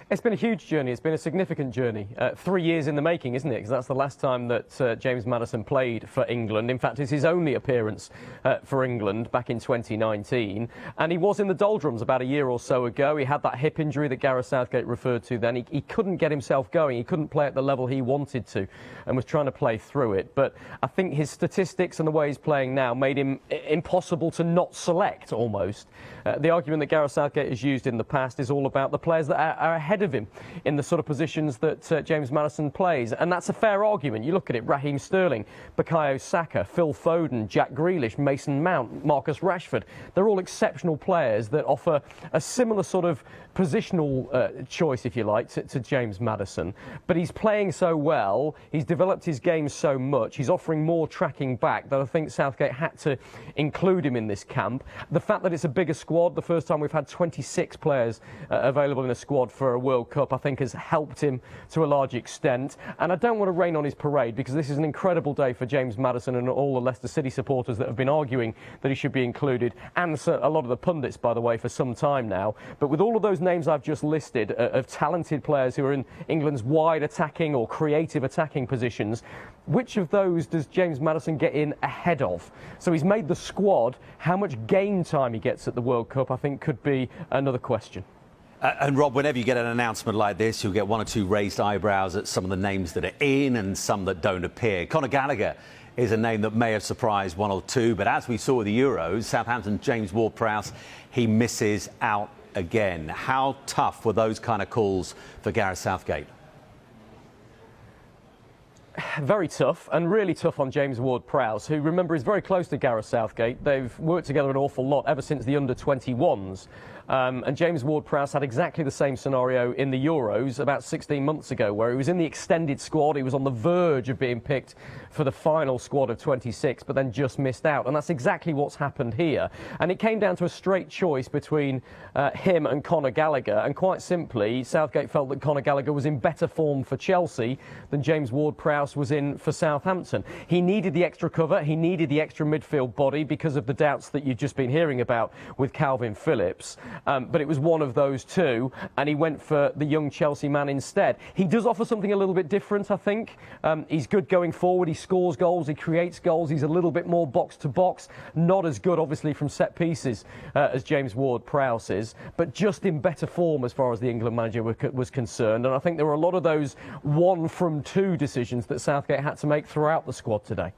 It's been a huge journey. It's been a significant journey. 3 years in the making, isn't it? Because that's the last time that James Maddison played for England. In fact, it's his only appearance for England back in 2019. And he was in the doldrums about a year or so ago. He had that hip injury that Gareth Southgate referred to then. He couldn't get himself going. He couldn't play at the level he wanted to and was trying to play through it. But I think his statistics and the way he's playing now made him impossible to not select, almost. The argument that Gareth Southgate has used in the past is all about the players that are ahead of him in the sort of positions that James Maddison plays, and that's a fair argument. You look at it: Raheem Sterling, Bukayo Saka, Phil Foden, Jack Grealish, Mason Mount, Marcus Rashford. They're all exceptional players that offer a similar sort of positional choice, if you like, to James Maddison. But he's playing so well, he's developed his game so much, he's offering more tracking back that I think Southgate had to include him in this camp. The fact that it's a bigger squad, the first time we've had 26 players available in a squad for a World Cup, I think has helped him to a large extent. And I don't want to rain on his parade, because this is an incredible day for James Maddison and all the Leicester City supporters that have been arguing that he should be included, and a lot of the pundits, by the way, for some time now. But with all of those names I've just listed of talented players who are in England's wide attacking or creative attacking positions, which of those does James Maddison get in ahead of? So he's made the squad. How much game time he gets at the World Cup, I think, could be another question. And Rob, whenever you get an announcement like this, you'll get one or two raised eyebrows at some of the names that are in and some that don't appear. Conor Gallagher is a name that may have surprised one or two, but as we saw with the Euros, Southampton James Ward-Prowse, he misses out again. How tough were those kind of calls for Gareth Southgate? Very tough, and really tough on James Ward-Prowse, who, remember, is very close to Gareth Southgate. They've worked together an awful lot ever since the under-21s. And James Ward-Prowse had exactly the same scenario in the Euros about 16 months ago, where he was in the extended squad. He was on the verge of being picked for the final squad of 26, but then just missed out. And that's exactly what's happened here. And it came down to a straight choice between him and Conor Gallagher. And quite simply, Southgate felt that Conor Gallagher was in better form for Chelsea than James Ward-Prowse was in for Southampton. He needed the extra cover. He needed the extra midfield body because of the doubts that you've just been hearing about with Calvin Phillips. But it was one of those two, and he went for the young Chelsea man instead. He does offer something a little bit different, I think. He's good going forward. He scores goals. He creates goals. He's a little bit more box-to-box. Not as good, obviously, from set pieces as James Ward-Prowse is, but just in better form as far as the England manager was concerned. And I think there were a lot of those 1-from-2 decisions that Southgate had to make throughout the squad today.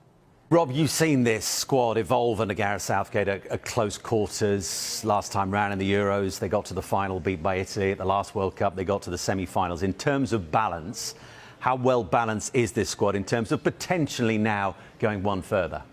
Rob, you've seen this squad evolve under Gareth Southgate at close quarters. Last time round in the Euros, they got to the final, beat by Italy. At the last World Cup, they got to the semi-finals. In terms of balance, how well balanced is this squad in terms of potentially now going one further?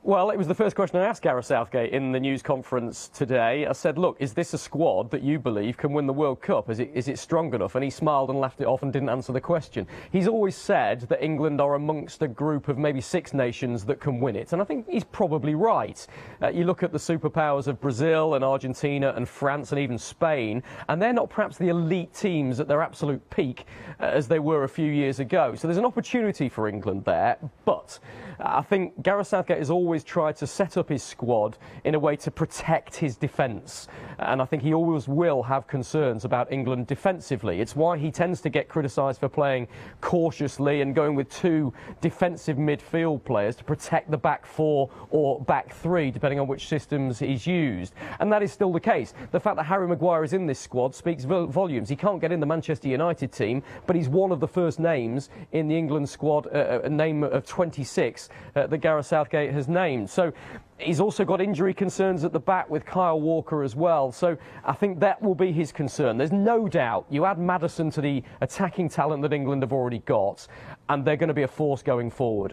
Well, it was the first question I asked Gareth Southgate in the news conference today. I said, look, is this a squad that you believe can win the World Cup? Is it strong enough? And he smiled and laughed it off and didn't answer the question. He's always said that England are amongst a group of maybe 6 nations that can win it. And I think he's probably right. You look at the superpowers of Brazil and Argentina and France and even Spain, and they're not perhaps the elite teams at their absolute peak as they were a few years ago. So there's an opportunity for England there. But I think Gareth Southgate has always tried to set up his squad in a way to protect his defence, and I think he always will have concerns about England defensively. It's why he tends to get criticised for playing cautiously and going with 2 defensive midfield players to protect the back 4 or back 3, depending on which systems he's used. And that is still the case. The fact that Harry Maguire is in this squad speaks volumes. He can't get in the Manchester United team, but he's one of the first names in the England squad, a name of 26 that Gareth Southgate has named. So he's also got injury concerns at the back with Kyle Walker as well. So I think that will be his concern. There's no doubt you add Maddison to the attacking talent that England have already got, and they're going to be a force going forward.